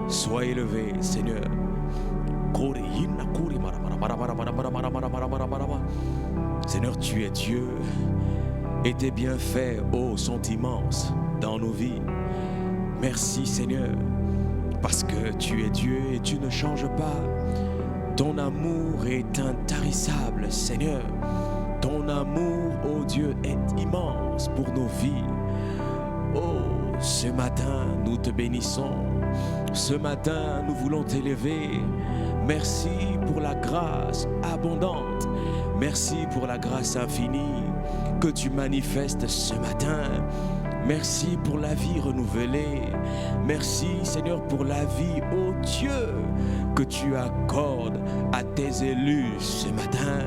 Sois élevé, Seigneur. Seigneur, tu es Dieu et tes bienfaits, oh, sont immenses dans nos vies. Merci, Seigneur, parce que tu es Dieu et tu ne changes pas. Ton amour est intarissable, Seigneur. Ton amour, oh Dieu, est immense pour nos vies. Oh, ce matin, nous te bénissons. Ce matin, nous voulons t'élever. Merci pour la grâce abondante. Merci pour la grâce infinie que tu manifestes ce matin. Merci pour la vie renouvelée. Merci, Seigneur, pour la vie, ô Dieu, que tu accordes à tes élus ce matin.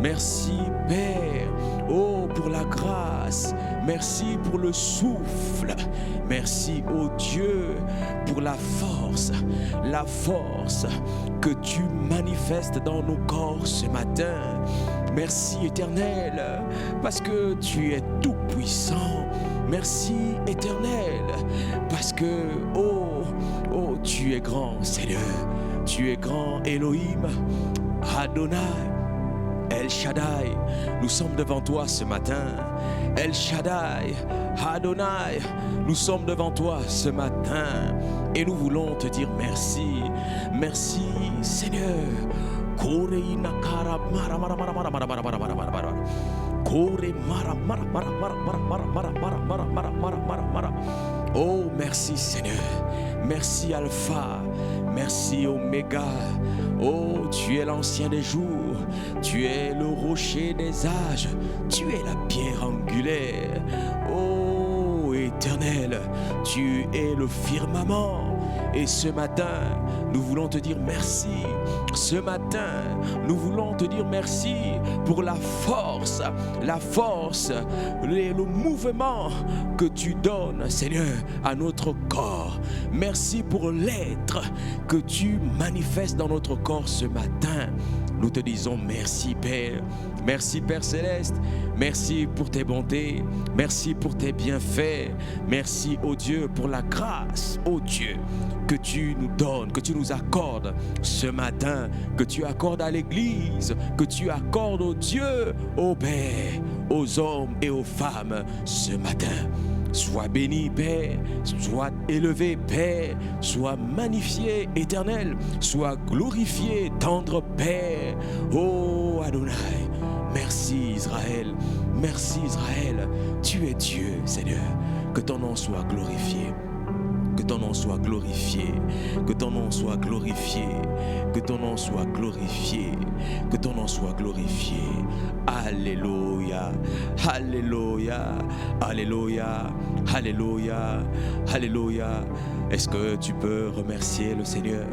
Merci, Père, oh, pour la grâce. Merci pour le souffle. Merci, ô Dieu, pour la force que tu manifestes dans nos corps ce matin. Merci, Éternel, parce que tu es tout puissant. Merci, Éternel, parce que, oh, tu es grand, Seigneur. Tu es grand, Elohim, Adonai, El Shaddai. Nous sommes devant toi ce matin. El Shaddai, Adonai, nous sommes devant toi ce matin. Et nous voulons te dire merci. Merci, Seigneur. Oh, merci Seigneur. Merci Alpha. Merci Oméga. Oh, tu es l'ancien des jours. Tu es le rocher des âges. Tu es la pierre angulaire. Oh, Éternel, tu es le firmament. Et ce matin, nous voulons te dire merci. Ce matin, nous voulons te dire merci pour la force, le mouvement que tu donnes, Seigneur, à notre corps. Merci pour l'être que tu manifestes dans notre corps ce matin. Nous te disons merci, Père. Merci, Père Céleste. Merci pour tes bontés. Merci pour tes bienfaits. Merci, ô Dieu, pour la grâce, ô Dieu, que tu nous donnes, que tu nous accordes ce matin, que tu accordes à l'Église, que tu accordes, ô Dieu, ô Père, aux hommes et aux femmes ce matin. Sois béni, Père, sois élevé, Père, sois magnifié, Éternel, sois glorifié, tendre Père. Oh Adonai, merci Israël, tu es Dieu, Seigneur, que ton nom soit glorifié. Que ton nom soit glorifié, que ton nom soit glorifié, que ton nom soit glorifié, que ton nom soit glorifié. Alléluia, alléluia, alléluia, alléluia, alléluia. Est-ce que tu peux remercier le Seigneur?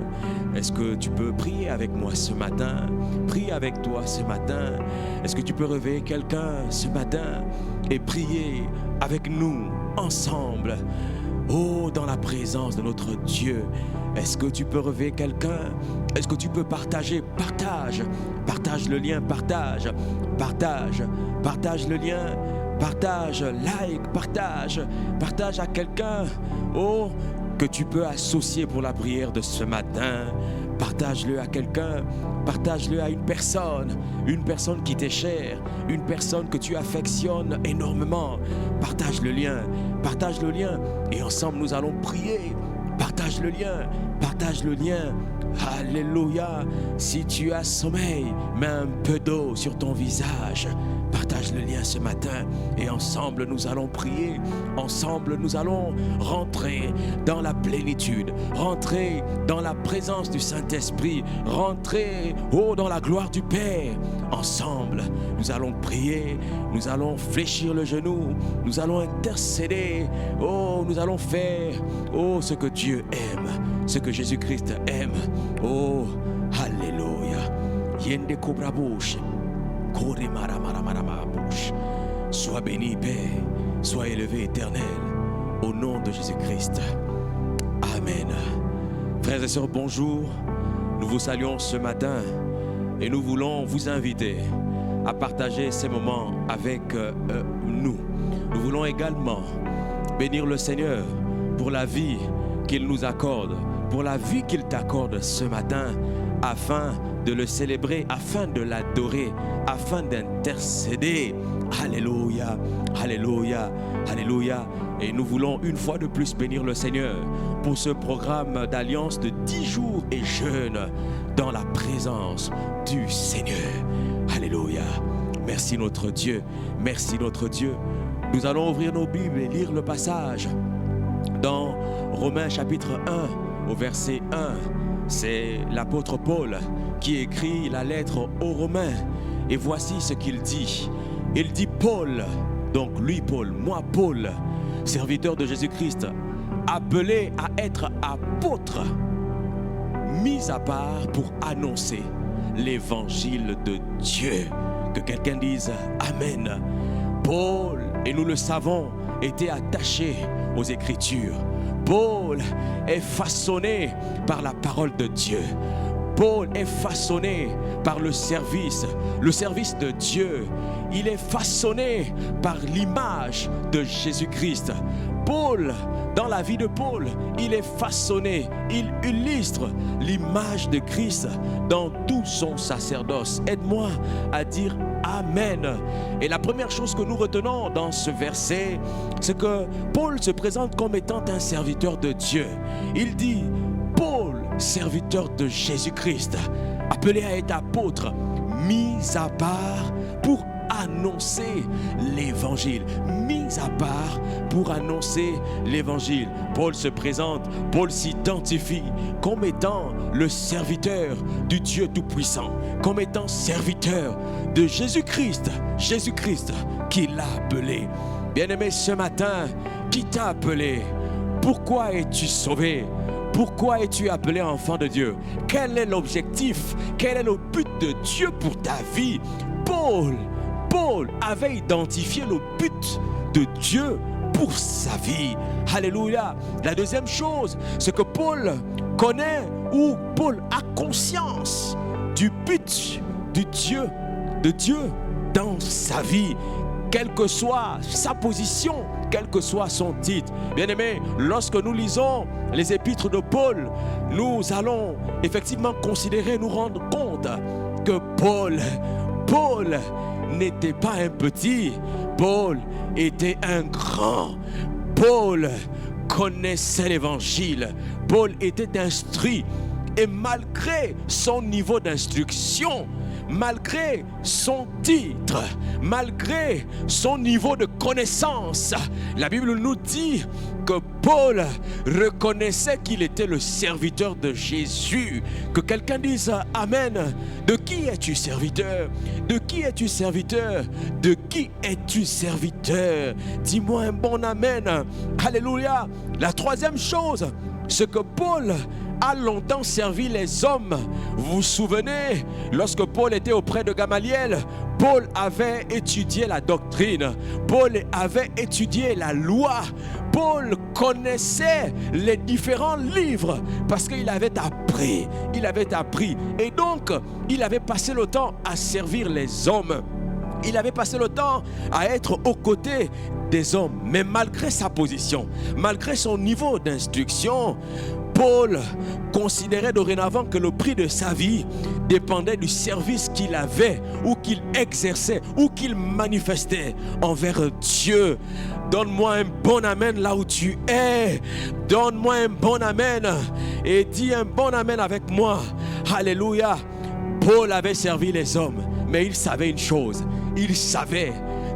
Est-ce que tu peux prier avec moi ce matin? Prier avec toi ce matin. Est-ce que tu peux réveiller quelqu'un ce matin et prier avec nous ensemble? Oh, dans la présence de notre Dieu. Est-ce que tu peux réveiller quelqu'un? Est-ce que tu peux partager? Partage le lien, partage le lien, partage, like, partage à quelqu'un, oh, que tu peux associer pour la prière de ce matin. Partage-le à quelqu'un, partage-le à une personne qui t'est chère, une personne que tu affectionnes énormément. Partage le lien, et ensemble nous allons prier. Partage le lien. Alléluia. Si tu as sommeil, mets un peu d'eau sur ton visage. Partage le lien ce matin et ensemble nous allons prier. Ensemble nous allons rentrer dans la plénitude, rentrer dans la présence du Saint-Esprit, rentrer dans la gloire du Père. Ensemble nous allons prier, nous allons fléchir le genou, nous allons intercéder, nous allons faire ce que Dieu aime, ce que Jésus-Christ aime. Oh, alléluia. Yende cobra bouche. Sois béni, Père, sois élevé, Éternel, au nom de Jésus-Christ. Amen. Frères et sœurs, bonjour. Nous vous saluons ce matin et nous voulons vous inviter à partager ces moments avec nous. Nous voulons également bénir le Seigneur pour la vie qu'il nous accorde, pour la vie qu'il t'accorde ce matin, afin de le célébrer, afin de l'adorer, afin d'intercéder. Alléluia, alléluia, alléluia. Et nous voulons une fois de plus bénir le Seigneur pour ce programme d'alliance de 10 jours et jeûne dans la présence du Seigneur. Alléluia. Merci notre Dieu, merci notre Dieu. Nous allons ouvrir nos Bibles et lire le passage dans Romains chapitre 1 au verset 1. C'est l'apôtre Paul qui écrit la lettre aux Romains. Et voici ce qu'il dit. Il dit Paul, donc lui Paul, moi Paul, serviteur de Jésus-Christ, appelé à être apôtre, mis à part pour annoncer l'évangile de Dieu. Que quelqu'un dise Amen. Paul, et nous le savons, était attaché aux Écritures. Paul est façonné par la parole de Dieu. Paul est façonné par le service de Dieu. Il est façonné par l'image de Jésus-Christ. Paul, dans la vie de Paul, il est façonné, il illustre l'image de Christ dans tout son sacerdoce. Aide-moi à dire Amen. Et la première chose que nous retenons dans ce verset, c'est que Paul se présente comme étant un serviteur de Dieu. Il dit Paul, serviteur de Jésus-Christ, appelé à être apôtre, mis à part pour annoncer l'évangile, mis à part pour annoncer l'évangile. Paul se présente, Paul s'identifie comme étant le serviteur du Dieu Tout-Puissant, comme étant serviteur de Jésus-Christ, Jésus-Christ qui l'a appelé. Bien-aimé, ce matin, qui t'a appelé? Pourquoi es-tu sauvé? Pourquoi es-tu appelé enfant de Dieu? Quel est l'objectif? Quel est le but de Dieu pour ta vie? Paul avait identifié le but de Dieu pour sa vie. Alléluia. La deuxième chose, c'est que Paul connaît ou Paul a conscience du but de Dieu dans sa vie. Quelle que soit sa position, quel que soit son titre. Bien-aimé, lorsque nous lisons les épîtres de Paul, nous allons effectivement considérer, nous rendre compte que Paul n'était pas un petit, Paul était un grand. Paul connaissait l'évangile, Paul était instruit, et malgré son niveau d'instruction, malgré son titre, malgré son niveau de connaissance, la Bible nous dit que Paul reconnaissait qu'il était le serviteur de Jésus. Que quelqu'un dise Amen. De qui es-tu serviteur? De qui es-tu serviteur? De qui es-tu serviteur? Dis-moi un bon Amen. Alléluia. La troisième chose, c'est que Paul a longtemps servi les hommes. Vous vous souvenez, lorsque Paul était auprès de Gamaliel, Paul avait étudié la doctrine, Paul avait étudié la loi, Paul connaissait les différents livres parce qu'il avait appris, et donc il avait passé le temps à servir les hommes. Il avait passé le temps à être aux côtés des hommes. Mais malgré sa position, malgré son niveau d'instruction, Paul considérait dorénavant que le prix de sa vie dépendait du service qu'il avait ou qu'il exerçait ou qu'il manifestait envers Dieu. Donne-moi un bon amen là où tu es. Donne-moi un bon amen et dis un bon amen avec moi. Alléluia. Paul avait servi les hommes, mais il savait une chose. Il savait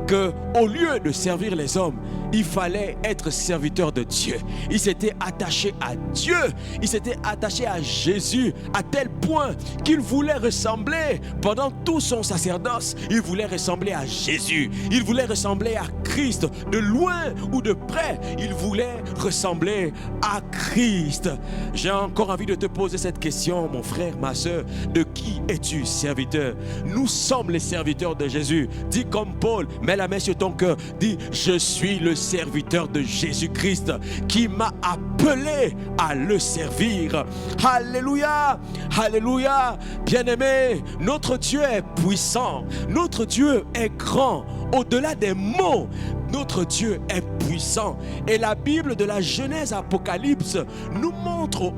qu'au lieu de servir les hommes, il fallait être serviteur de Dieu. Il s'était attaché à Dieu, il s'était attaché à Jésus à tel point qu'il voulait ressembler, pendant tout son sacerdoce, il voulait ressembler à Jésus, il voulait ressembler à Christ, de loin ou de près, il voulait ressembler à Christ. J'ai encore envie de te poser cette question, mon frère, ma soeur, de qui es-tu serviteur? Nous sommes les serviteurs de Jésus. Dis comme Paul, mets la main sur ton cœur, dis je suis le serviteur de Jésus-Christ qui m'a appelé à le servir. Alléluia, alléluia. Bien-aimé, notre Dieu est puissant, notre Dieu est grand, au-delà des mots. Notre Dieu est puissant. Et la Bible de la Genèse Apocalypse nous montre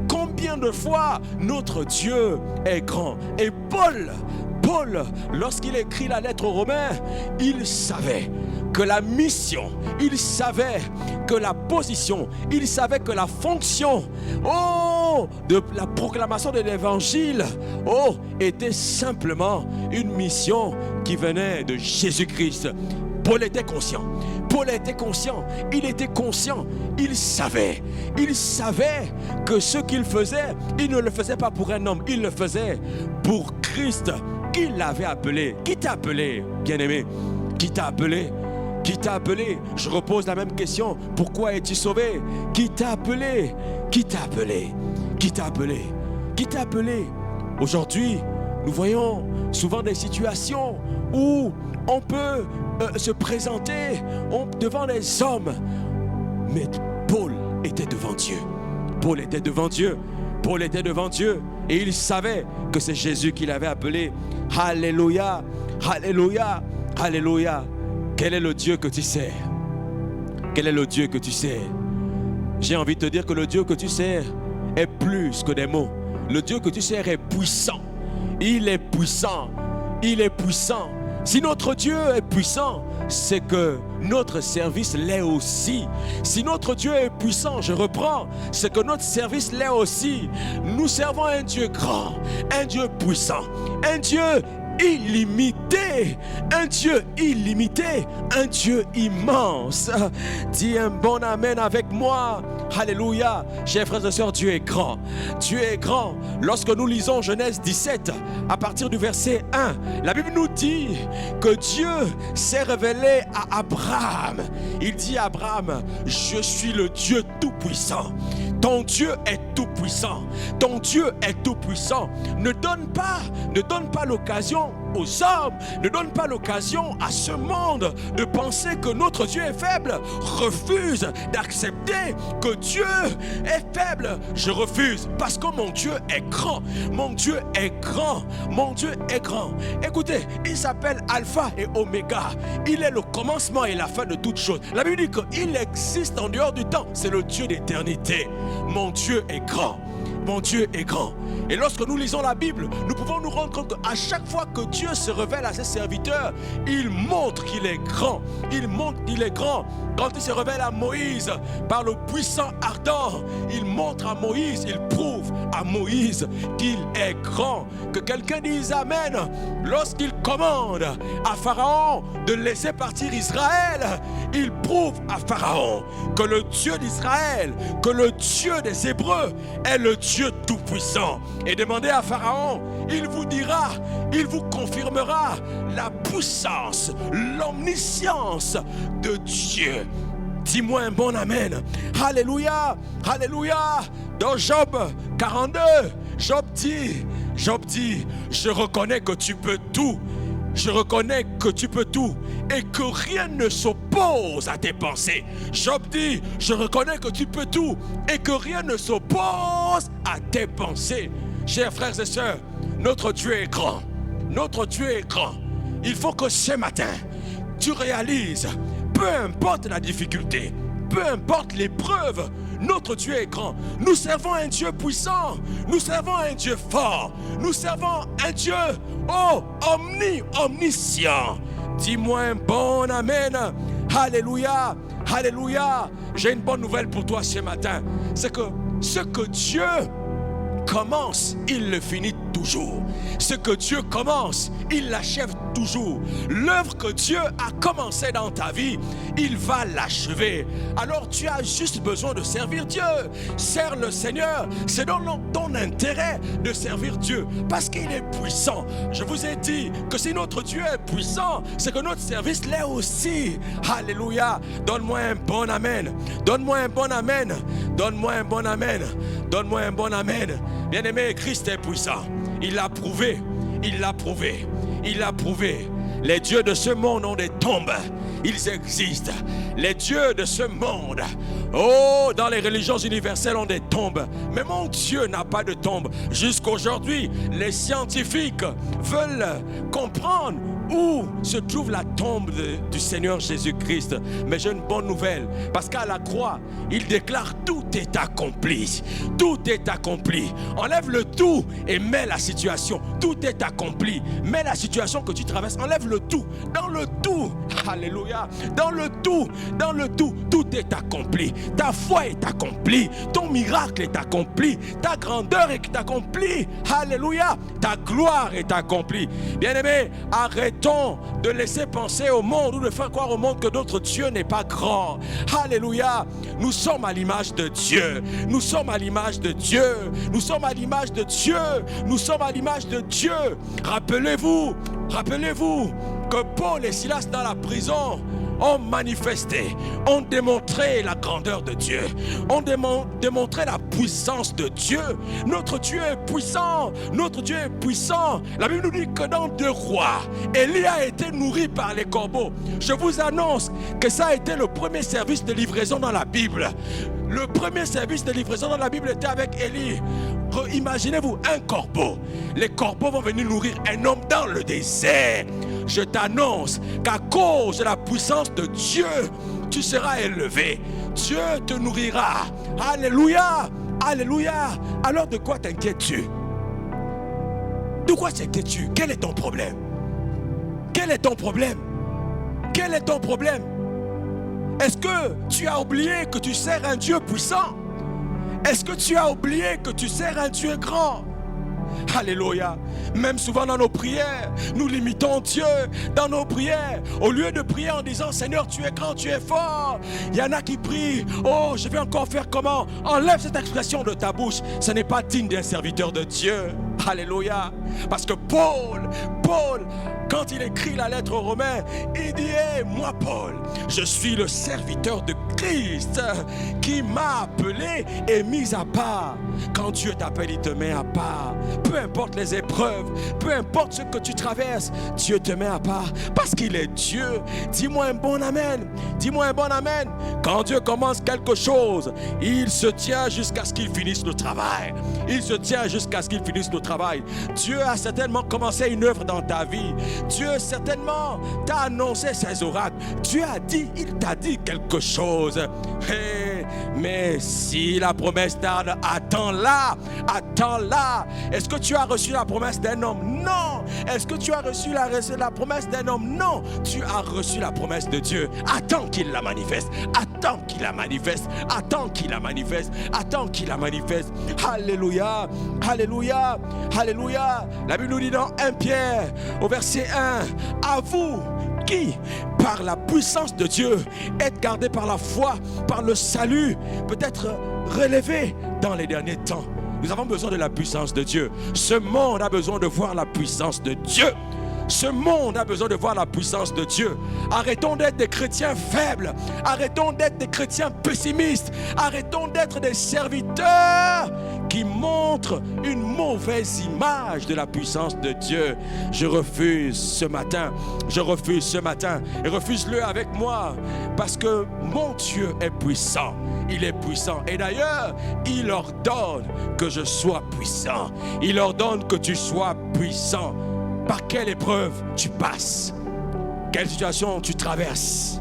combien de fois notre Dieu est grand. Et Paul, lorsqu'il écrit la lettre aux Romains, il savait que la mission, il savait que la position, il savait que la fonction de la proclamation de l'évangile était simplement une mission qui venait de Jésus-Christ. Paul était conscient, il était conscient, il savait que ce qu'il faisait, il ne le faisait pas pour un homme, il le faisait pour Christ. Qui l'avait appelé? Qui t'a appelé, bien-aimé? Qui t'a appelé? Qui t'a appelé? Je repose la même question. Pourquoi es-tu sauvé? Qui t'a appelé? Qui t'a appelé? Qui t'a appelé? Qui t'a appelé? Aujourd'hui, nous voyons souvent des situations où on peut se présenter devant les hommes. Mais Paul était devant Dieu. Paul était devant Dieu. Paul était devant Dieu et il savait que c'est Jésus qui l'avait appelé. Alléluia, alléluia, alléluia. Quel est le Dieu que tu sers? Quel est le Dieu que tu sers? J'ai envie de te dire que le Dieu que tu sers est plus que des mots. Le Dieu que tu sers est puissant. Il est puissant. Il est puissant. Si notre Dieu est puissant, c'est que notre service l'est aussi. Si notre Dieu est puissant, je reprends, c'est que notre service l'est aussi. Nous servons un Dieu grand, un Dieu puissant, un Dieu illimité, un Dieu illimité, un Dieu immense. Dis un bon amen avec moi. Alléluia. Chers frères et sœurs, Dieu est grand. Dieu est grand. Lorsque nous lisons Genèse 17, à partir du verset 1, la Bible nous dit que Dieu s'est révélé à Abraham. Il dit à Abraham, je suis le Dieu tout-puissant. Ton Dieu est tout-puissant. Ton Dieu est tout-puissant. Ne donne pas l'occasion aux hommes, ne donne pas l'occasion à ce monde de penser que notre Dieu est faible. Refuse d'accepter que Dieu est faible. Je refuse parce que mon Dieu est grand. Mon Dieu est grand. Mon Dieu est grand. Écoutez, il s'appelle Alpha et Oméga. Il est le commencement et la fin de toutes choses. La Bible dit qu'il existe en dehors du temps. C'est le Dieu d'éternité. Mon Dieu est grand. Mon Dieu est grand. Et lorsque nous lisons la Bible, nous pouvons nous rendre compte qu'à chaque fois que Dieu se révèle à ses serviteurs, il montre qu'il est grand. Il montre qu'il est grand. Quand il se révèle à Moïse par le puissant ardent, il montre à Moïse, il prouve à Moïse qu'il est grand. Que quelqu'un dise Amen. Lorsqu'il commande à Pharaon de laisser partir Israël, il prouve à Pharaon que le Dieu d'Israël, que le Dieu des Hébreux est le Dieu tout-puissant. Et demandez à Pharaon, il vous dira, il vous confirmera la puissance, l'omniscience de Dieu. Dis-moi un bon amen. Alléluia, alléluia. Dans Job 42, Job dit, je reconnais que tu peux tout. Je reconnais que tu peux tout et que rien ne s'oppose à tes pensées. Job dit, je reconnais que tu peux tout et que rien ne s'oppose à tes pensées. Chers frères et sœurs, notre Dieu est grand. Notre Dieu est grand. Il faut que ce matin, tu réalises, peu importe la difficulté, peu importe l'épreuve, notre Dieu est grand. Nous servons un Dieu puissant. Nous servons un Dieu fort. Nous servons un Dieu, omniscient. Dis-moi un bon amen. Alléluia, alléluia. J'ai une bonne nouvelle pour toi ce matin. C'est que ce que Dieu commence, il le finit toujours. Ce que Dieu commence, il l'achève toujours. L'œuvre que Dieu a commencé dans ta vie, il va l'achever. Alors tu as juste besoin de servir Dieu. Sers le Seigneur. C'est dans ton intérêt de servir Dieu parce qu'il est puissant. Je vous ai dit que si notre Dieu est puissant, c'est que notre service l'est aussi. Alléluia. Donne-moi un bon amen. Donne-moi un bon amen. Donne-moi un bon amen. Donne-moi un bon amen. Bien-aimé, Christ est puissant. Il l'a prouvé. Il l'a prouvé. Il l'a prouvé. Les dieux de ce monde ont des tombes. Ils existent. Les dieux de ce monde, oh, dans les religions universelles ont des tombes. Mais mon Dieu n'a pas de tombe. Jusqu'aujourd'hui, les scientifiques veulent comprendre où se trouve la tombe du Seigneur Jésus-Christ. Mais j'ai une bonne nouvelle, parce qu'à la croix, il déclare tout est accompli. Tout est accompli. Enlève le tout et mets la situation. Tout est accompli. Mets la situation que tu traverses. Enlève le tout. Dans le tout, alléluia. Dans le tout, tout est accompli. Ta foi est accomplie. Ton miracle est accompli. Ta grandeur est accomplie. Alléluia. Ta gloire est accomplie. Bien-aimés, arrêtons de laisser penser au monde ou de faire croire au monde que notre Dieu n'est pas grand. Alléluia. Nous sommes à l'image de Dieu. Nous sommes à l'image de Dieu. Nous sommes à l'image de Dieu. Nous sommes à l'image de Dieu. Rappelez-vous que Paul et Silas dans la prison ont manifesté, ont démontré la grandeur de Dieu, ont démontré la puissance de Dieu. Notre Dieu est puissant, notre Dieu est puissant. La Bible nous dit que dans 2 Rois, Élie a été nourri par les corbeaux. Je vous annonce que ça a été le premier service de livraison dans la Bible. Le premier service de livraison dans la Bible était avec Élie. Imaginez-vous un corbeau. Les corbeaux vont venir nourrir un homme dans le désert. Je t'annonce qu'à cause de la puissance de Dieu, tu seras élevé. Dieu te nourrira. Alléluia. Alléluia. Alors de quoi t'inquiètes-tu? De quoi t'inquiètes-tu? Quel est ton problème? Quel est ton problème? Quel est ton problème? Est-ce que tu as oublié que tu sers un Dieu puissant? Est-ce que tu as oublié que tu sers un Dieu grand? Alléluia. Même souvent dans nos prières, nous limitons Dieu dans nos prières. Au lieu de prier en disant Seigneur, tu es grand, tu es fort. Il y en a qui prient, oh, je vais encore faire comment? Enlève cette expression de ta bouche. Ce n'est pas digne d'un serviteur de Dieu. Alléluia. Parce que Paul, quand il écrit la lettre aux Romains, il dit hey, moi Paul, je suis le serviteur de Christ qui m'a appelé et mis à part. Quand Dieu t'appelle, il te met à part. Peu importe les épreuves, peu importe ce que tu traverses, Dieu te met à part parce qu'il est Dieu. Dis-moi un bon amen. Dis-moi un bon amen. Quand Dieu commence quelque chose, il se tient jusqu'à ce qu'il finisse le travail. Il se tient jusqu'à ce qu'il finisse le travail. Dieu a certainement commencé une œuvre dans ta vie. Dieu certainement t'a annoncé ses oracles. Dieu a dit, il t'a dit quelque chose. Hey, mais si la promesse tarde, attends-la. Attends-la. Est-ce que tu as reçu la promesse d'un homme? Non. Est-ce que tu as reçu la promesse d'un homme? Non. Tu as reçu la promesse de Dieu. Attends qu'il la manifeste. Attends qu'il la manifeste. Attends qu'il la manifeste. Attends qu'il la manifeste. Alléluia. Alléluia. Alléluia. La Bible nous dit dans 1 Pierre au verset 1, à vous qui, par la puissance de Dieu, êtes gardés par la foi, par le salut, peut-être relevés dans les derniers temps. Nous avons besoin de la puissance de Dieu. Ce monde a besoin de voir la puissance de Dieu. Ce monde a besoin de voir la puissance de Dieu. Arrêtons d'être des chrétiens faibles. Arrêtons d'être des chrétiens pessimistes. Arrêtons d'être des serviteurs qui montrent une mauvaise image de la puissance de Dieu. Je refuse ce matin. Je refuse ce matin. Et refuse-le avec moi. Parce que mon Dieu est puissant. Il est puissant. Et d'ailleurs, il ordonne que je sois puissant. Il ordonne que tu sois puissant. Par quelle épreuve tu passes? Quelle situation tu traverses?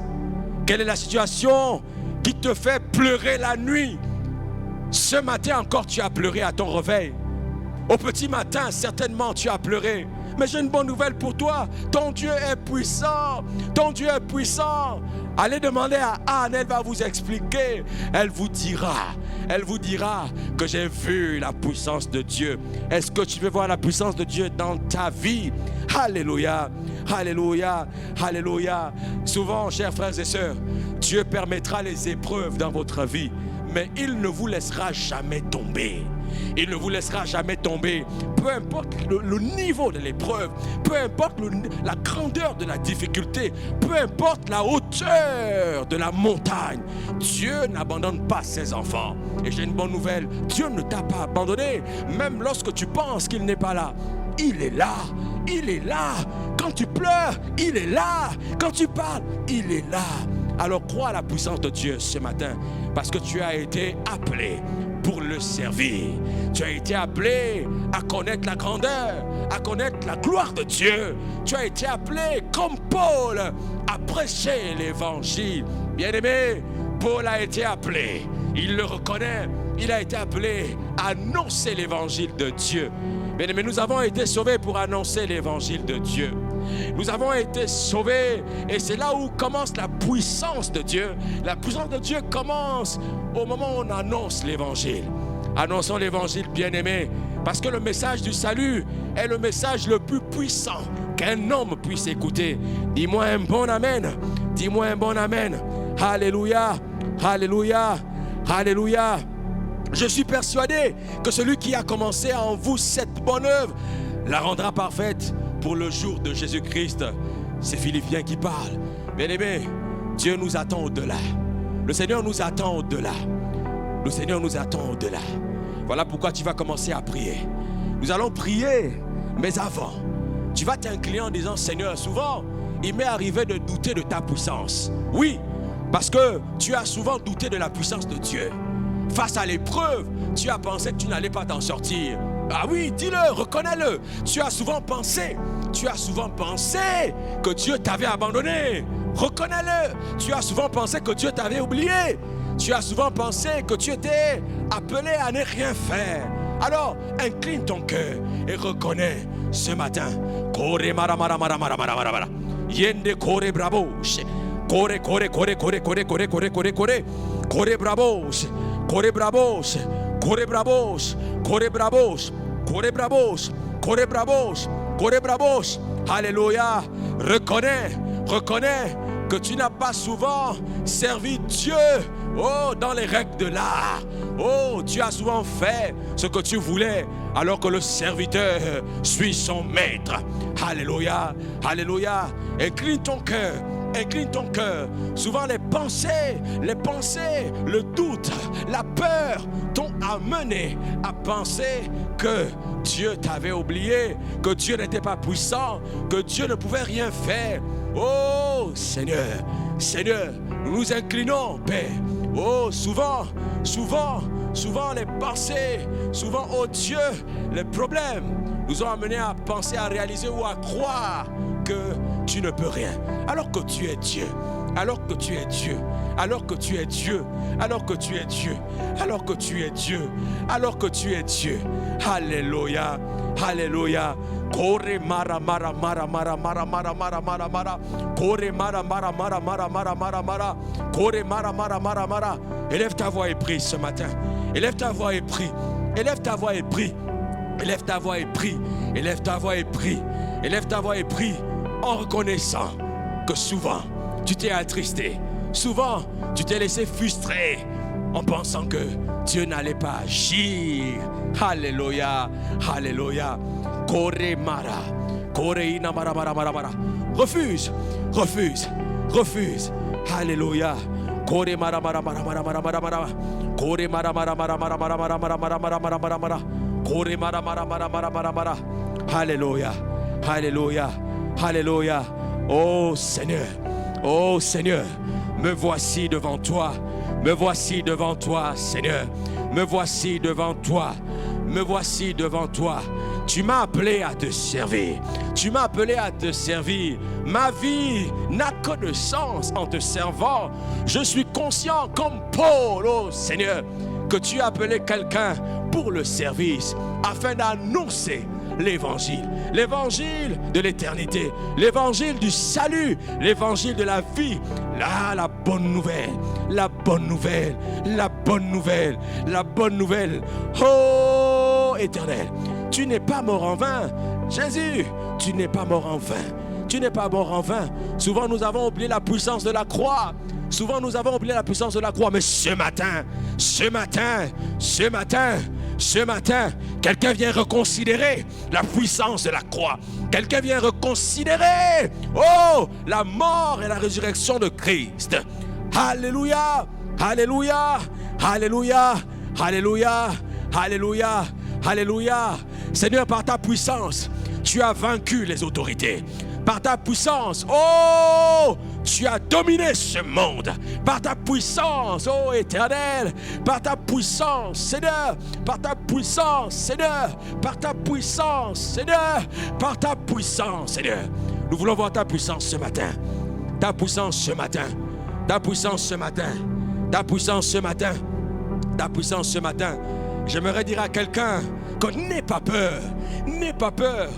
Quelle est la situation qui te fait pleurer la nuit? Ce matin encore tu as pleuré à ton réveil. Au petit matin certainement tu as pleuré. Mais j'ai une bonne nouvelle pour toi. Ton Dieu est puissant. Ton Dieu est puissant. Allez demander à Anne, elle va vous expliquer. Elle vous dira que j'ai vu la puissance de Dieu. Est-ce que tu veux voir la puissance de Dieu dans ta vie? Alléluia, alléluia, alléluia. Souvent, chers frères et sœurs, Dieu permettra les épreuves dans votre vie, mais il ne vous laissera jamais tomber. Il ne vous laissera jamais tomber. Peu importe le niveau de l'épreuve, peu importe la grandeur de la difficulté, peu importe la hauteur de la montagne, Dieu n'abandonne pas ses enfants. Et j'ai une bonne nouvelle, Dieu ne t'a pas abandonné. Même lorsque tu penses qu'il n'est pas là, il est là. il est là. Quand tu pleures, il est là. Quand tu parles, il est là. Alors crois à la puissance de Dieu ce matin, parce que tu as été appelé pour le servir. Tu as été appelé à connaître la grandeur, à connaître la gloire de Dieu. Tu as été appelé comme Paul à prêcher l'évangile. Bien-aimé, Paul a été appelé, il le reconnaît, il a été appelé à annoncer l'évangile de Dieu. Bien-aimé, nous avons été sauvés pour annoncer l'évangile de Dieu. Nous avons été sauvés et c'est là où commence la puissance de Dieu. La puissance de Dieu commence au moment où on annonce l'évangile. Annonçons l'évangile, bien-aimé, parce que le message du salut est le message le plus puissant qu'un homme puisse écouter. Dis-moi un bon amen. Dis-moi un bon amen. Alléluia, alléluia, alléluia. Je suis persuadé que celui qui a commencé en vous cette bonne œuvre la rendra parfaite pour le jour de Jésus-Christ. C'est Philippiens qui parle. Bien-aimé, Dieu nous attend au-delà. Le Seigneur nous attend au-delà. Le Seigneur nous attend au-delà. Voilà pourquoi tu vas commencer à prier. Nous allons prier, mais avant, tu vas t'incliner en disant, Seigneur, souvent, il m'est arrivé de douter de ta puissance. Oui, parce que tu as souvent douté de la puissance de Dieu. Face à l'épreuve, tu as pensé que tu n'allais pas t'en sortir. Ah oui, dis-le, reconnais-le. Tu as souvent pensé que Dieu t'avait abandonné. Reconnais-le. Tu as souvent pensé que Dieu t'avait oublié. Tu as souvent pensé que tu étais appelé à ne rien faire. Alors, incline ton cœur et reconnais ce matin. Kore mara mara mara mara mara mara mara. Yende kore bravo. Kore kore kore kore kore kore kore kore kore. Kore bravos. Kore bravos. Kore bravos. Kore bravos. Kore bravos. Kore bravos. Kore bravos. Alléluia. Reconnais que tu n'as pas souvent servi Dieu, oh, dans les règles de l'art. Oh, tu as souvent fait ce que tu voulais alors que le serviteur suit son maître. Alléluia, alléluia. Incline ton cœur. Incline ton cœur. Souvent les pensées, le doute, la peur t'ont amené à penser que Dieu t'avait oublié, que Dieu n'était pas puissant, que Dieu ne pouvait rien faire. Oh Seigneur, nous nous inclinons, Père. Oh, souvent les pensées, souvent, oh Dieu, les problèmes nous ont amenés à penser, à réaliser ou à croire que tu ne peux rien. Alors que tu es Dieu, alors que tu es Dieu, alors que tu es Dieu, alors que tu es Dieu, alors que tu es Dieu, alors que tu es Dieu. Alléluia, alléluia. Kore mara mara mara mara mara mara mara mara mara. Kore mara mara mara mara mara mara mara. Kore mara mara mara mara. Élève ta voix et prie ce matin. Élève ta voix et prie. Élève ta voix et prie. Élève ta voix et prie. Élève ta voix et prie. Élève ta voix et prie en reconnaissant que souvent tu t'es attristé. Souvent tu t'es laissé frustrer en pensant que Dieu n'allait pas agir. Alléluia. Alléluia. Kore mara, kore ina mara mara mara mara. Refuse. Alléluia. Kore mara mara mara mara mara mara mara. Kore mara mara mara mara mara mara mara mara mara mara mara mara. Kore mara mara mara mara mara mara. Alléluia. Alléluia. Alléluia. Oh Seigneur, me voici devant toi. Me voici devant toi, Seigneur. Me voici devant toi. Me voici devant toi. Tu m'as appelé à te servir. Tu m'as appelé à te servir. Ma vie n'a que de sens en te servant. Je suis conscient comme Paul, oh Seigneur, que tu as appelé quelqu'un pour le service afin d'annoncer l'évangile. L'évangile de l'éternité. L'évangile du salut. L'évangile de la vie. Là, la bonne nouvelle. La bonne nouvelle. La bonne nouvelle. La bonne nouvelle. Oh Éternel, tu n'es pas mort en vain. Jésus, tu n'es pas mort en vain. Tu n'es pas mort en vain. Souvent nous avons oublié la puissance de la croix. Souvent nous avons oublié la puissance de la croix. Mais ce matin, quelqu'un vient reconsidérer la puissance de la croix. Quelqu'un vient reconsidérer, oh, la mort et la résurrection de Christ. Alléluia, alléluia, alléluia, alléluia, alléluia, alléluia. Seigneur, par ta puissance, tu as vaincu les autorités. Par ta puissance, oh, tu as dominé ce monde. Par ta puissance, oh Éternel, par ta puissance, Seigneur, par ta puissance, Seigneur, par ta puissance, Seigneur, par ta puissance, Seigneur. Nous voulons voir ta puissance ce matin. Ta puissance ce matin. Ta puissance ce matin. Ta puissance ce matin. Ta puissance ce matin. J'aimerais dire à quelqu'un que n'aie pas peur. N'aie pas peur.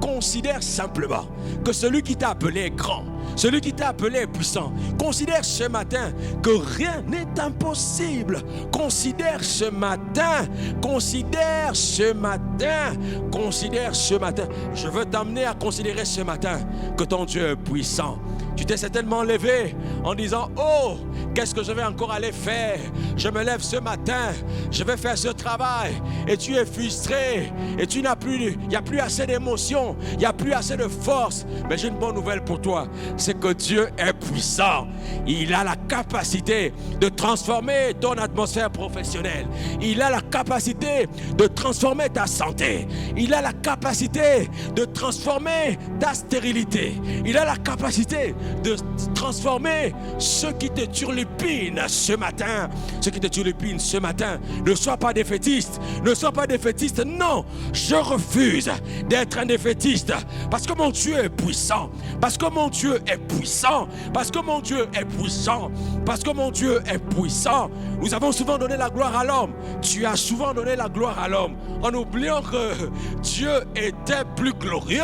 Considère simplement que celui qui t'a appelé est grand. Celui qui t'a appelé est puissant. Considère ce matin que rien n'est impossible. Considère ce matin. Considère ce matin. Considère ce matin. Je veux t'amener à considérer ce matin que ton Dieu est puissant. Tu t'es certainement levé en disant, oh, qu'est-ce que je vais encore aller faire? Je me lève ce matin, je vais faire ce travail. Et tu es frustré. Et tu n'as plus, il n'y a plus assez d'émotions, il n'y a plus assez de force. Mais j'ai une bonne nouvelle pour toi, c'est que Dieu est puissant. Il a la capacité de transformer ton atmosphère professionnelle. Il a la capacité de transformer ta santé. Il a la capacité de transformer ta stérilité. Il a la capacité de transformer ceux qui te turlupinent ce matin. Ceux qui te turlupinent ce matin. Ne sois pas défaitiste. Ne sois pas défaitiste. Non, je refuse d'être un défaitiste. Parce que mon Dieu est puissant. Parce que mon Dieu est puissant. Parce que mon Dieu est puissant. Parce que mon Dieu est puissant. Nous avons souvent donné la gloire à l'homme. Tu as souvent donné la gloire à l'homme. En oubliant que Dieu était plus glorieux.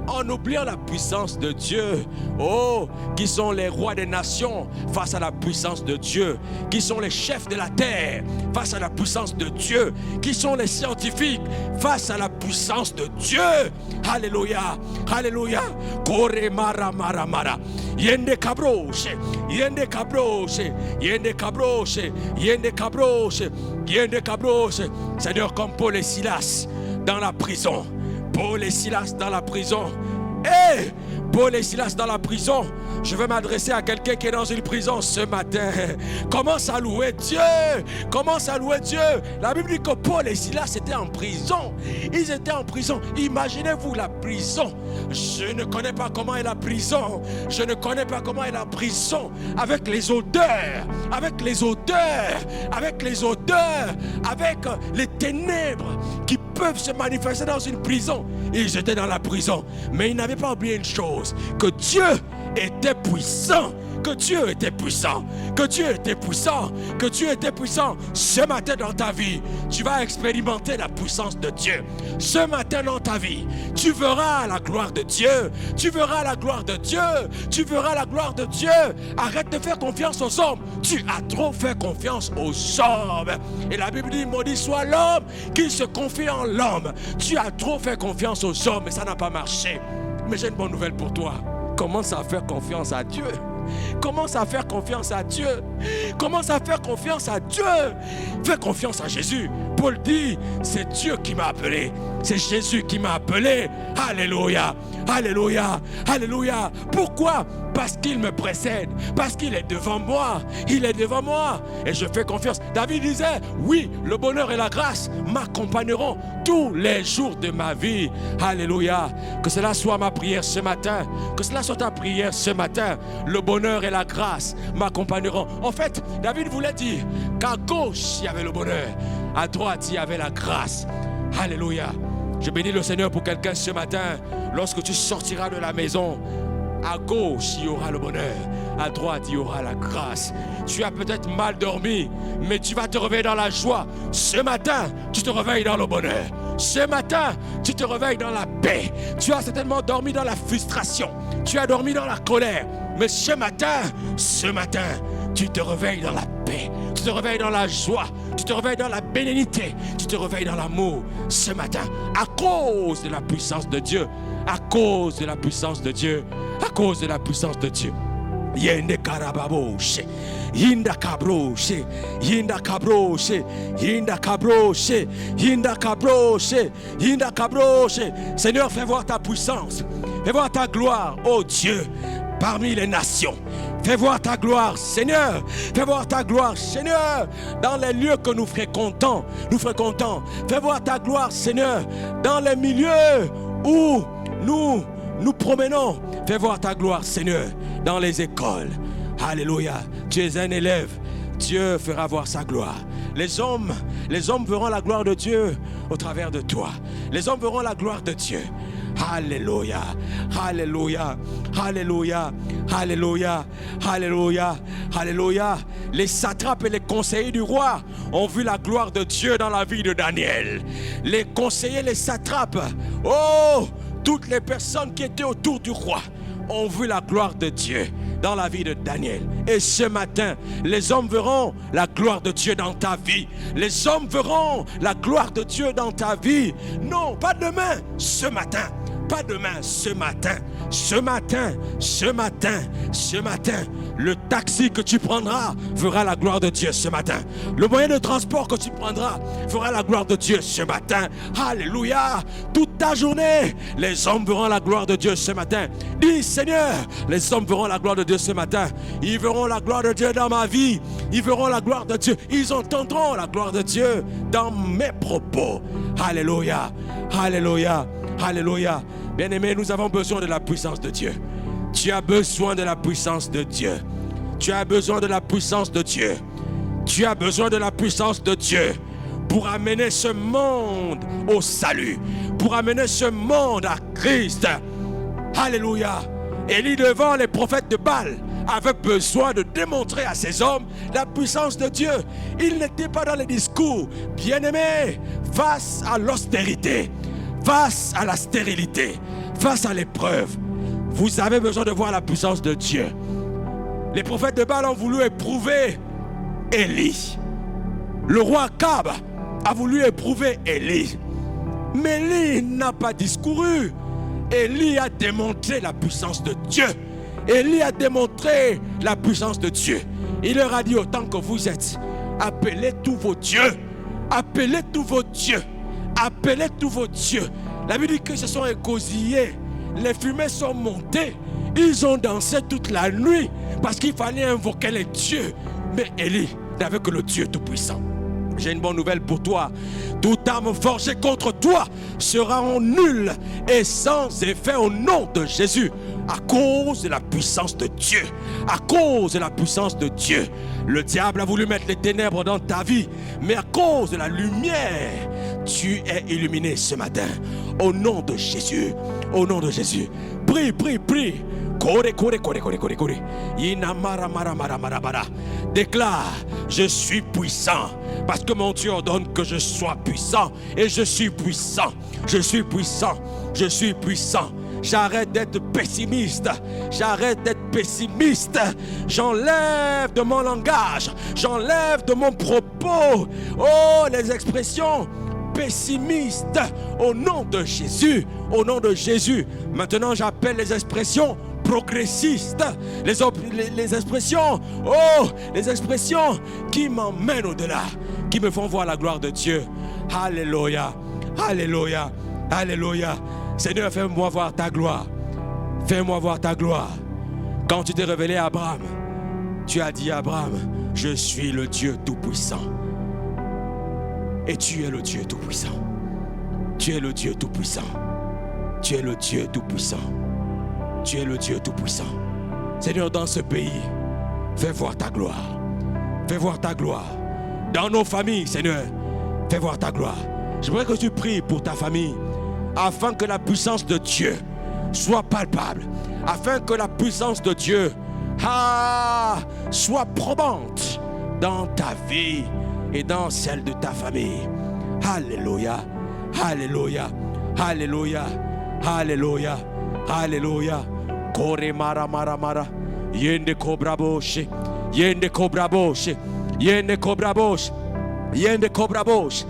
En oubliant la puissance de Dieu. Oh, qui sont les rois des nations face à la puissance de Dieu? Qui sont les chefs de la terre face à la puissance de Dieu? Qui sont les scientifiques face à la puissance de Dieu? Alléluia, alléluia. Kore mara mara mara. Yende kabroche, yende kabroche, yende kabroche, yende kabroche, yende kabroche. Seigneur, comme Paul et Silas dans la prison. Paul et Silas dans la prison. Hey! Paul et Silas dans la prison. Je veux m'adresser à quelqu'un qui est dans une prison ce matin. Commence à louer Dieu. Commence à louer Dieu. La Bible dit que Paul et Silas étaient en prison. Ils étaient en prison. Imaginez-vous la prison. Je ne connais pas comment est la prison. Je ne connais pas comment est la prison. Avec les odeurs. Avec les odeurs. Avec les odeurs. Avec les ténèbres qui peuvent se manifester dans une prison. Ils étaient dans la prison. Mais ils n'avaient pas oublié une chose. Que Dieu était puissant, que Dieu était puissant, que Dieu était puissant, que Dieu était puissant. Ce matin dans ta vie, tu vas expérimenter la puissance de Dieu. Ce matin dans ta vie, tu verras la gloire de Dieu. Tu verras la gloire de Dieu. Tu verras la gloire de Dieu. Arrête de faire confiance aux hommes. Tu as trop fait confiance aux hommes. Et la Bible dit, maudit soit l'homme qui se confie en l'homme. Tu as trop fait confiance aux hommes et ça n'a pas marché. Mais j'ai une bonne nouvelle pour toi. Commence à faire confiance à Dieu. Commence à faire confiance à Dieu. Commence à faire confiance à Dieu. Fais confiance à Jésus. Paul dit, c'est Dieu qui m'a appelé. C'est Jésus qui m'a appelé. Alléluia. Alléluia. Alléluia. Pourquoi? Parce qu'il me précède. Parce qu'il est devant moi. Il est devant moi. Et je fais confiance. David disait, oui, le bonheur et la grâce m'accompagneront tous les jours de ma vie. Alléluia. Que cela soit ma prière ce matin. Que cela soit ta prière ce matin. Le bonheur et la grâce m'accompagneront. En fait, David voulait dire qu'à gauche, il y avait le bonheur. À droite, il y avait la grâce. Alléluia. Je bénis le Seigneur pour quelqu'un ce matin. Lorsque tu sortiras de la maison, à gauche, il y aura le bonheur. À droite, il y aura la grâce. Tu as peut-être mal dormi, mais tu vas te réveiller dans la joie. Ce matin, tu te réveilles dans le bonheur. Ce matin, tu te réveilles dans la paix. Tu as certainement dormi dans la frustration. Tu as dormi dans la colère. Mais ce matin, tu te réveilles dans la paix. Tu te réveilles dans la joie. Tu te réveilles dans la bénédiction. Tu te réveilles dans l'amour. Ce matin, à cause de la puissance de Dieu. À cause de la puissance de Dieu. À cause de la puissance de Dieu. Yende karababoshe, yinda kabroshe, yinda kabroshe, yinda kabroshe, yinda kabroshe, yinda kabroshe. Seigneur, fais voir ta puissance, fais voir ta gloire, ô Dieu, parmi les nations. Fais voir ta gloire, Seigneur. Fais voir ta gloire, Seigneur, dans les lieux que nous fréquentons. Fais voir ta gloire, Seigneur, dans les milieux où nous promenons. Fais voir ta gloire, Seigneur, dans les écoles. Alléluia. Tu es un élève. Dieu fera voir sa gloire. Les hommes verront la gloire de Dieu au travers de toi. Les hommes verront la gloire de Dieu. Alléluia, alléluia, alléluia, alléluia, alléluia, alléluia. Les satrapes et les conseillers du roi ont vu la gloire de Dieu dans la vie de Daniel. Les conseillers, les satrapes, oh, toutes les personnes qui étaient autour du roi ont vu la gloire de Dieu dans la vie de Daniel. Et ce matin, les hommes verront la gloire de Dieu dans ta vie. Les hommes verront la gloire de Dieu dans ta vie. Non, pas demain, ce matin. Pas demain, ce matin. Ce matin, ce matin, ce matin. Le taxi que tu prendras fera la gloire de Dieu ce matin. Le moyen de transport que tu prendras fera la gloire de Dieu ce matin. Alléluia. Toute ta journée, les hommes verront la gloire de Dieu ce matin. Dis, Seigneur, les hommes verront la gloire de Dieu ce matin. Ils verront la gloire de Dieu dans ma vie. Ils verront la gloire de Dieu. Ils entendront la gloire de Dieu dans mes propos. Alléluia. Alléluia. Alléluia. Bien-aimés, nous avons besoin de la puissance de Dieu. Tu as besoin de la puissance de Dieu. Tu as besoin de la puissance de Dieu. Tu as besoin de la puissance de Dieu pour amener ce monde au salut, pour amener ce monde à Christ. Alléluia. Élie devant les prophètes de Baal avait besoin de démontrer à ces hommes la puissance de Dieu. Il n'était pas dans les discours. Bien-aimés, face à l'austérité, face à la stérilité, face à l'épreuve, vous avez besoin de voir la puissance de Dieu. Les prophètes de Baal ont voulu éprouver Élie. Le roi Akab a voulu éprouver Élie. Mais Élie n'a pas discouru. Élie a démontré la puissance de Dieu. Élie a démontré la puissance de Dieu. Il leur a dit, autant que vous êtes, appelez tous vos dieux. Appelez tous vos dieux. Appelez tous vos dieux. La Bible dit qu'ils se sont égosillés. Les fumées sont montées. Ils ont dansé toute la nuit parce qu'il fallait invoquer les dieux. Mais Élie n'avait que le Dieu Tout-Puissant. J'ai une bonne nouvelle pour toi. Toute arme forgée contre toi sera nulle et sans effet au nom de Jésus. À cause de la puissance de Dieu. À cause de la puissance de Dieu. Le diable a voulu mettre les ténèbres dans ta vie. Mais à cause de la lumière, tu es illuminé ce matin. Au nom de Jésus. Au nom de Jésus. Prie, prie, prie. Déclare, je suis puissant parce que mon Dieu ordonne que je sois puissant et je suis puissant, je suis puissant, je suis puissant. J'arrête d'être pessimiste, j'arrête d'être pessimiste, j'enlève de mon langage, j'enlève de mon propos, oh les expressions pessimistes au nom de Jésus, au nom de Jésus. Maintenant j'appelle les expressions progressistes, les expressions, oh, les expressions qui m'emmènent au-delà, qui me font voir la gloire de Dieu. Alléluia, alléluia, alléluia. Seigneur, fais-moi voir ta gloire. Fais-moi voir ta gloire. Quand tu t'es révélé à Abraham, tu as dit à Abraham, je suis le Dieu Tout-Puissant. Et tu es le Dieu Tout-Puissant. Tu es le Dieu Tout-Puissant. Tu es le Dieu Tout-Puissant. Tu es le Dieu Tout-Puissant. Seigneur, dans ce pays, fais voir ta gloire. Fais voir ta gloire. Dans nos familles, Seigneur, fais voir ta gloire. J'aimerais que tu pries pour ta famille, afin que la puissance de Dieu soit palpable. Afin que la puissance de Dieu soit probante dans ta vie et dans celle de ta famille. Alléluia, alléluia, alléluia, alléluia. Alléluia. Kore mara mara mara. Yende cobra boshe. Yende cobra boshe. Yende cobra boshe. Yende cobra boshe.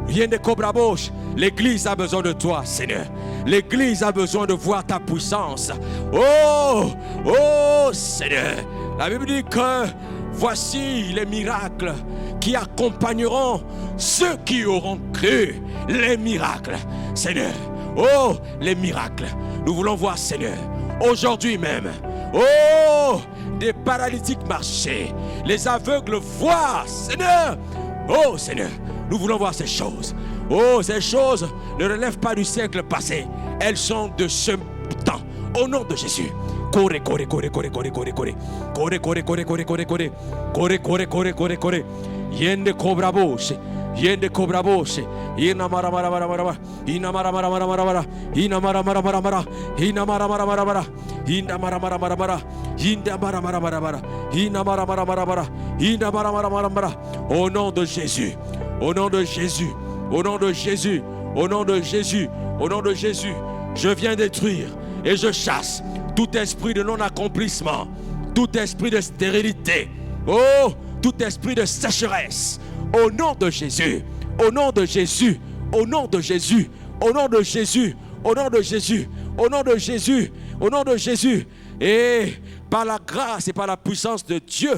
Yende cobra boshe. L'église a besoin de toi, Seigneur. L'église a besoin de voir ta puissance. Oh, oh, Seigneur. La Bible dit que voici les miracles qui accompagneront ceux qui auront cru. Les miracles, Seigneur. Oh, les miracles. Nous voulons voir, Seigneur, aujourd'hui même. Oh, des paralytiques marcher, les aveugles voir, Seigneur. Oh, Seigneur, nous voulons voir ces choses. Oh, ces choses ne relèvent pas du siècle passé. Elles sont de ce temps. Au nom de Jésus. Corre, corre, corre, corre, corre, corre, corre. Corre, corre, corre, corre, corre, corre. Corre, corre, corre, corre, corre. Yende cobra boshe. Yende cobra boshe. Ina mara mara mara mara. Ina mara mara mara mara mara. Ina mara mara mara mara. Ina mara mara mara mara. Ina mara mara mara mara. Ina mara mara mara mara. Ina mara mara mara mara. Ina mara mara mara mara. Au nom de Jésus. Au nom de Jésus. Au nom de Jésus. Au nom de Jésus. Au nom de Jésus. Je viens détruire et je chasse tout esprit de non-accomplissement, tout esprit de stérilité, oh, tout esprit de sécheresse, au nom de Jésus, au nom de Jésus, au nom de Jésus, au nom de Jésus, au nom de Jésus, au nom de Jésus, au nom de Jésus, et par la grâce et par la puissance de Dieu,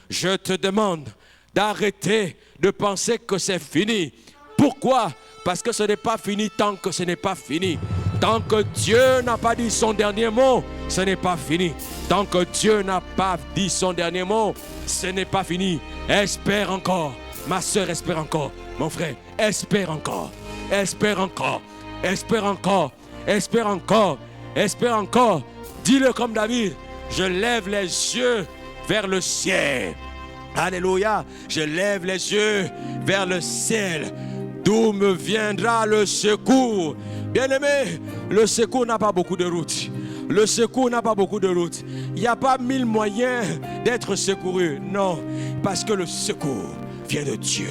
je te demande d'arrêter de penser que c'est fini. Pourquoi? Parce que ce n'est pas fini tant que ce n'est pas fini. Tant que Dieu n'a pas dit son dernier mot, ce n'est pas fini. Tant que Dieu n'a pas dit son dernier mot, ce n'est pas fini. Espère encore. Ma soeur, espère encore. Mon frère, espère encore. Espère encore. Espère encore. Espère encore. Espère encore. Dis-le comme David. Je lève les yeux vers le ciel. Alléluia. Je lève les yeux vers le ciel. D'où me viendra le secours? Bien-aimé, le secours n'a pas beaucoup de routes. Le secours n'a pas beaucoup de routes. Il n'y a pas 1000 moyens d'être secouru. Non, parce que le secours vient de Dieu.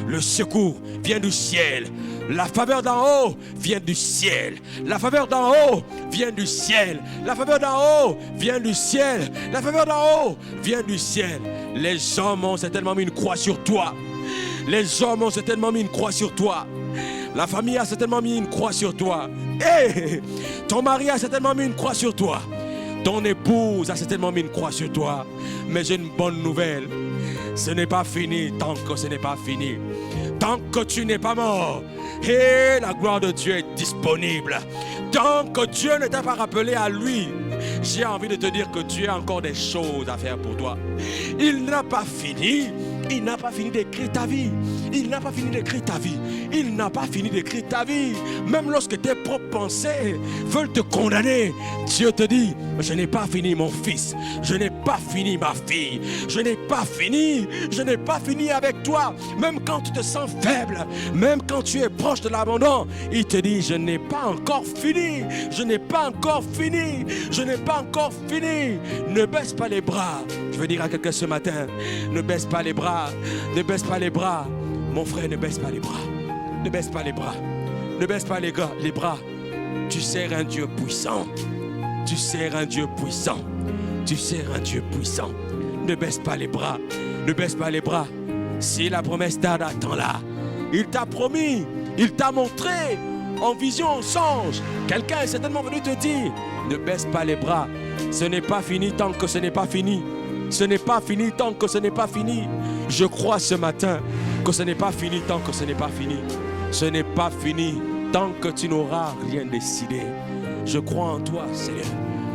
Le secours vient du ciel. La faveur d'en haut vient du ciel. La faveur d'en haut vient du ciel. La faveur d'en haut vient du ciel. La faveur d'en haut vient du ciel. Les hommes ont certainement mis une croix sur toi. Les hommes ont certainement mis une croix sur toi. La famille a certainement mis une croix sur toi. Hey, ton mari a certainement mis une croix sur toi. Ton épouse a certainement mis une croix sur toi. Mais j'ai une bonne nouvelle. Ce n'est pas fini tant que ce n'est pas fini. Tant que tu n'es pas mort. Et la gloire de Dieu est disponible. Tant que Dieu ne t'a pas rappelé à lui, j'ai envie de te dire que Dieu a encore des choses à faire pour toi. Il n'a pas fini. Il n'a pas fini d'écrire ta vie. Il n'a pas fini d'écrire ta vie. Il n'a pas fini d'écrire ta vie. Même lorsque tes propres pensées veulent te condamner, Dieu te dit, je n'ai pas fini mon fils. Je n'ai pas fini ma fille. Je n'ai pas fini. Je n'ai pas fini avec toi. Même quand tu te sens faible, même quand tu es proche de l'abandon, il te dit, je n'ai pas encore fini. Je n'ai pas encore fini. Je n'ai pas encore fini. Ne baisse pas les bras. Je veux dire à quelqu'un ce matin, ne baisse pas les bras. Ne baisse pas les bras. Mon frère, ne baisse pas les bras. Ne baisse pas les bras. Ne baisse pas les bras. Tu sers un Dieu puissant. Tu sers un Dieu puissant. Tu sers un Dieu puissant. Ne baisse pas les bras. Ne baisse pas les bras. Si la promesse t'attend là, il t'a promis, il t'a montré en vision, en songe. Quelqu'un est certainement venu te dire, ne baisse pas les bras. Ce n'est pas fini tant que ce n'est pas fini. Ce n'est pas fini tant que ce n'est pas fini. Je crois ce matin que ce n'est pas fini tant que ce n'est pas fini. Ce n'est pas fini tant que tu n'auras rien décidé. Je crois en toi, Seigneur.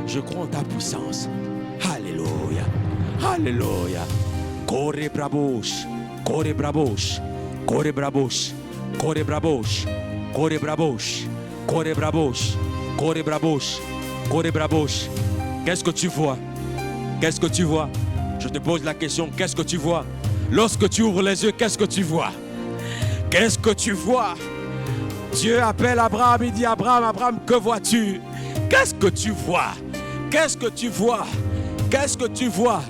Je crois en ta puissance. Alléluia. Alléluia. Corre brabosh. Corre brabosh. Corre brabosh. Corre brabosh. Corre brabosh. Corre brabosh. Corre brabosh. Corre brabosh. Qu'est-ce que tu vois? Qu'est-ce que tu vois? Je te pose la question, qu'est-ce que tu vois? Lorsque tu ouvres les yeux, qu'est-ce que tu vois? Qu'est-ce que tu vois? Dieu appelle Abraham, il dit Abraham, Abraham, que vois-tu? Qu'est-ce que tu vois? Qu'est-ce que tu vois? Qu'est-ce que tu vois?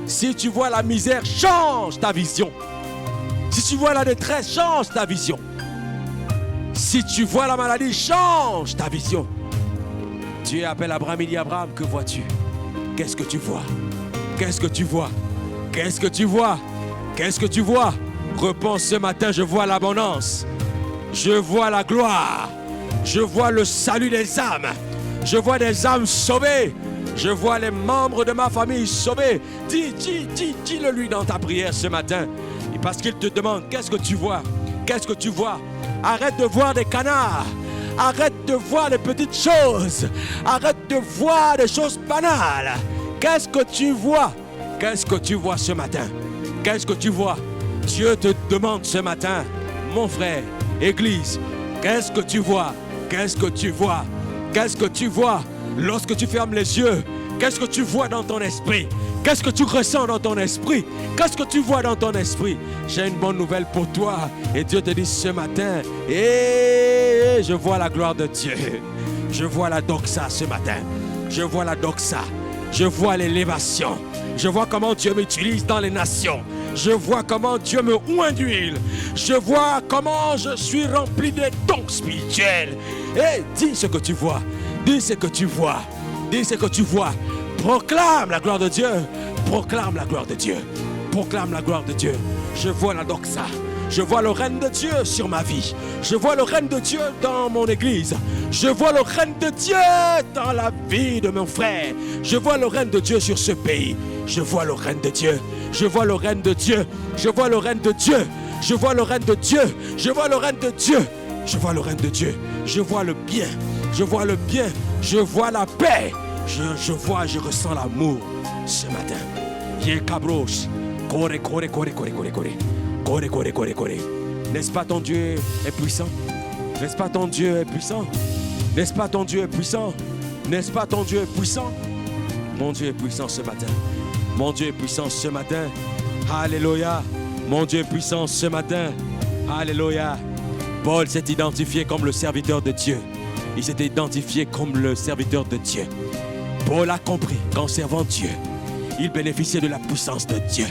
Si tu vois la misère, change ta vision. Si tu vois la détresse, change ta vision. Si tu vois la maladie, change ta vision. Dieu appelle Abraham, il dit Abraham, que vois-tu? Qu'est-ce que tu vois? Qu'est-ce que tu vois? Qu'est-ce que tu vois? Qu'est-ce que tu vois? Réponds ce matin, je vois l'abondance. Je vois la gloire. Je vois le salut des âmes. Je vois des âmes sauvées. Je vois les membres de ma famille sauvés. Dis-le lui dans ta prière ce matin. Et parce qu'il te demande, qu'est-ce que tu vois? Qu'est-ce que tu vois? Arrête de voir des canards. Arrête de voir les petites choses. Arrête de voir des choses banales. Qu'est-ce que tu vois? Qu'est-ce que tu vois ce matin? Qu'est-ce que tu vois? Dieu te demande ce matin, mon frère, Église, qu'est-ce que tu vois? Qu'est-ce que tu vois? Qu'est-ce que tu vois lorsque tu fermes les yeux? Qu'est-ce que tu vois dans ton esprit? Qu'est-ce que tu ressens dans ton esprit? Qu'est-ce que tu vois dans ton esprit? J'ai une bonne nouvelle pour toi. Et Dieu te dit ce matin, je vois la gloire de Dieu. Je vois la doxa ce matin. Je vois la doxa. Je vois l'élévation. Je vois comment Dieu m'utilise dans les nations. Je vois comment Dieu me oint d'huile. Je vois comment je suis rempli des dons spirituels. Et dis ce que tu vois. Dis ce que tu vois. Dis ce que tu vois. Proclame la gloire de Dieu. Proclame la gloire de Dieu. Proclame la gloire de Dieu. Je vois la doxa. Je vois le règne de Dieu sur ma vie. Je vois le règne de Dieu dans mon église. Je vois le règne de Dieu dans la vie de mon frère. Je vois le règne de Dieu sur ce pays. Je vois le règne de Dieu. Je vois le règne de Dieu. Je vois le règne de Dieu. Je vois le règne de Dieu. Je vois le règne de Dieu. Je vois le règne de Dieu. Je vois le bien. Je vois le bien. Je vois la paix. Je vois, je ressens l'amour ce matin. Yekabros. Kore, kore, kore, kore, kore, kore. Kore, kore, kore, kore. N'est-ce pas ton Dieu est puissant? N'est-ce pas ton Dieu est puissant? N'est-ce pas ton Dieu est puissant? N'est-ce pas ton Dieu est puissant? Mon Dieu est puissant ce matin. Mon Dieu est puissant ce matin. Alléluia. Mon Dieu est puissant ce matin. Alléluia. Paul s'est identifié comme le serviteur de Dieu. Il s'est identifié comme le serviteur de Dieu. Paul a compris qu'en servant Dieu, il bénéficiait de la puissance de Dieu.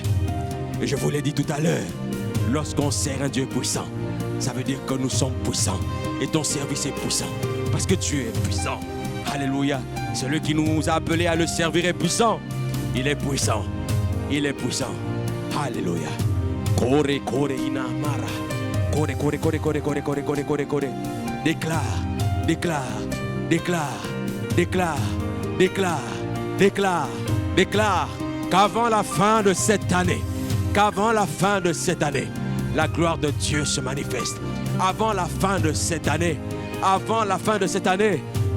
Et je vous l'ai dit tout à l'heure, lorsqu'on sert un Dieu puissant, ça veut dire que nous sommes puissants. Et ton service est puissant. Parce que Dieu est puissant. Alléluia. Celui qui nous a appelés à le servir est puissant. Il est puissant. Il est puissant. Alléluia. Kore, kore, inamara. Kore, kore, kore, kore, kore, kore, kore, kore, kore. Déclare, déclare, déclare, déclare, déclare, déclare, déclare qu'avant la fin de cette année, la gloire de Dieu se manifeste. Avant la fin de cette année,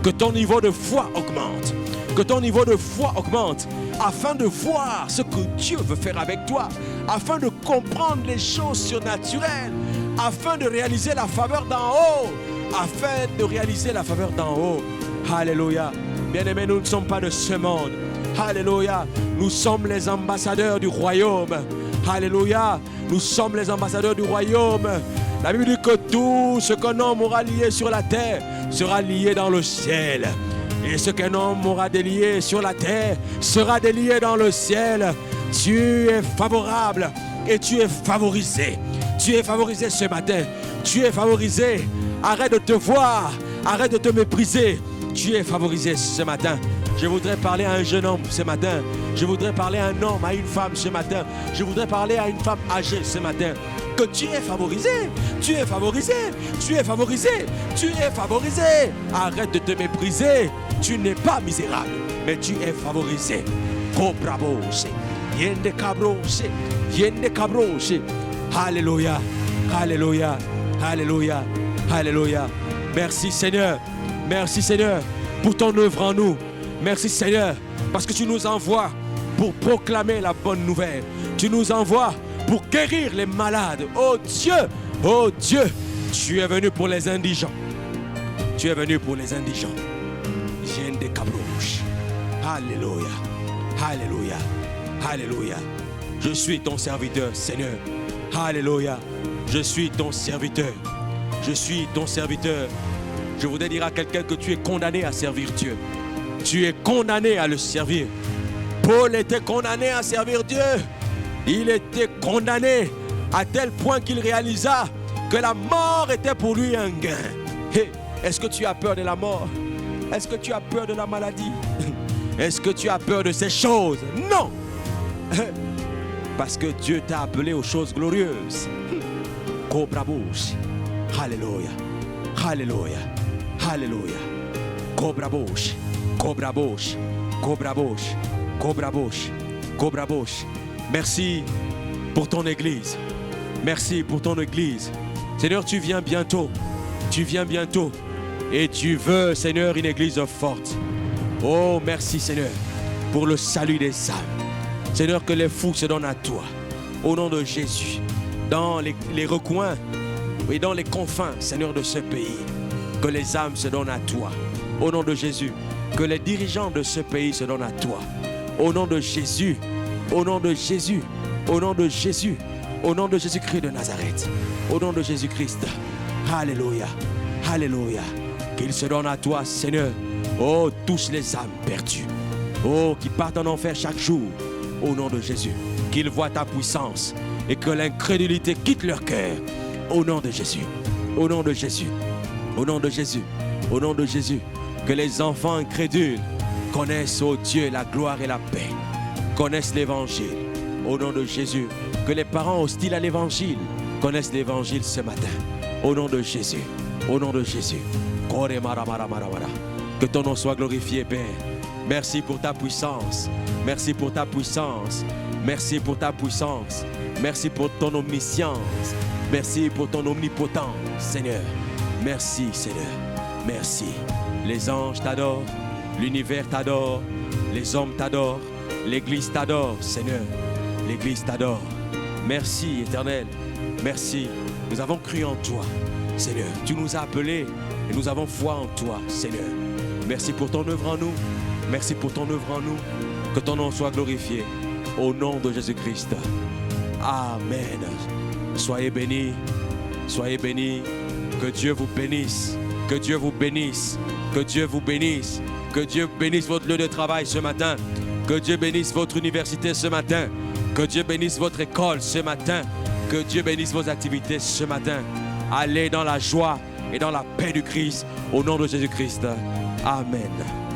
que ton niveau de foi augmente. Que ton niveau de foi augmente afin de voir ce que Dieu veut faire avec toi, afin de comprendre les choses surnaturelles, afin de réaliser la faveur d'en haut, Alléluia. Bien-aimés, nous ne sommes pas de ce monde. Alléluia. Nous sommes les ambassadeurs du royaume. Alléluia. Nous sommes les ambassadeurs du royaume. La Bible dit que tout ce qu'un homme aura lié sur la terre sera lié dans le ciel. Et ce qu'un homme aura délié sur la terre sera délié dans le ciel. Tu es favorable et tu es favorisé. Tu es favorisé ce matin. Tu es favorisé. Arrête de te voir. Arrête de te mépriser. Tu es favorisé ce matin. Je voudrais parler à un jeune homme ce matin. Je voudrais parler à un homme, à une femme ce matin. Je voudrais parler à une femme âgée ce matin. Que tu es favorisé. Tu es favorisé. Tu es favorisé. Tu es favorisé. Arrête de te mépriser. Tu n'es pas misérable, mais tu es favorisé. Cobrabose. Yende cabrose. Yende cabrose. Alléluia. Alléluia. Alléluia. Alléluia. Merci Seigneur. Merci Seigneur pour ton œuvre en nous. Merci Seigneur parce que tu nous envoies pour proclamer la bonne nouvelle. Tu nous envoies pour guérir les malades. Oh Dieu, tu es venu pour les indigents. Tu es venu pour les indigents. Alléluia. Alléluia. Alléluia. Je suis ton serviteur, Seigneur. Alléluia. Je suis ton serviteur. Je suis ton serviteur. Je voudrais dire à quelqu'un que tu es condamné à servir Dieu. Tu es condamné à le servir. Paul était condamné à servir Dieu. Il était condamné à tel point qu'il réalisa que la mort était pour lui un gain. Hey, est-ce que tu as peur de la mort? Est-ce que tu as peur de la maladie? Est-ce que tu as peur de ces choses? Non! Parce que Dieu t'a appelé aux choses glorieuses. Cobrabouche. Alléluia. Alléluia. Alléluia. Cobrabouche. Cobrabouche. Cobrabouche. Cobrabouche. Cobrabouche. Merci pour ton église. Merci pour ton église. Seigneur, tu viens bientôt. Tu viens bientôt. Et tu veux, Seigneur, une église forte. Oh, merci, Seigneur, pour le salut des âmes. Seigneur, que les fous se donnent à toi. Au nom de Jésus. Dans les recoins et dans les confins, Seigneur, de ce pays. Que les âmes se donnent à toi. Au nom de Jésus. Que les dirigeants de ce pays se donnent à toi. Au nom de Jésus. Au nom de Jésus. Au nom de Jésus. Au nom de Jésus-Christ de Nazareth. Au nom de Jésus-Christ. Alléluia. Alléluia. Qu'ils se donnent à toi, Seigneur. Oh, tous les âmes perdues. Oh, qui partent en enfer chaque jour. Au nom de Jésus. Qu'ils voient ta puissance et que l'incrédulité quitte leur cœur. Au nom de Jésus. Au nom de Jésus. Au nom de Jésus. Au nom de Jésus. Que les enfants incrédules connaissent, oh Dieu, la gloire et la paix. Connaissent l'évangile. Au nom de Jésus. Que les parents hostiles à l'évangile connaissent l'évangile ce matin. Au nom de Jésus. Au nom de Jésus. Que ton nom soit glorifié, Père. Merci pour ta puissance. Merci pour ta puissance. Merci pour ta puissance. Merci pour ton omniscience. Merci pour ton omnipotence, Seigneur. Merci, Seigneur. Merci. Les anges t'adorent. L'univers t'adore. Les hommes t'adorent. L'Église t'adore, Seigneur. L'Église t'adore. Merci, Éternel. Merci. Nous avons cru en toi, Seigneur. Tu nous as appelés et nous avons foi en toi, Seigneur. Merci pour ton œuvre en nous. Merci pour ton œuvre en nous. Que ton nom soit glorifié. Au nom de Jésus-Christ. Amen. Soyez bénis. Soyez bénis. Que Dieu vous bénisse. Que Dieu vous bénisse. Que Dieu vous bénisse. Que Dieu bénisse votre lieu de travail ce matin. Que Dieu bénisse votre université ce matin. Que Dieu bénisse votre école ce matin. Que Dieu bénisse vos activités ce matin. Allez dans la joie et dans la paix du Christ. Au nom de Jésus-Christ. Amen.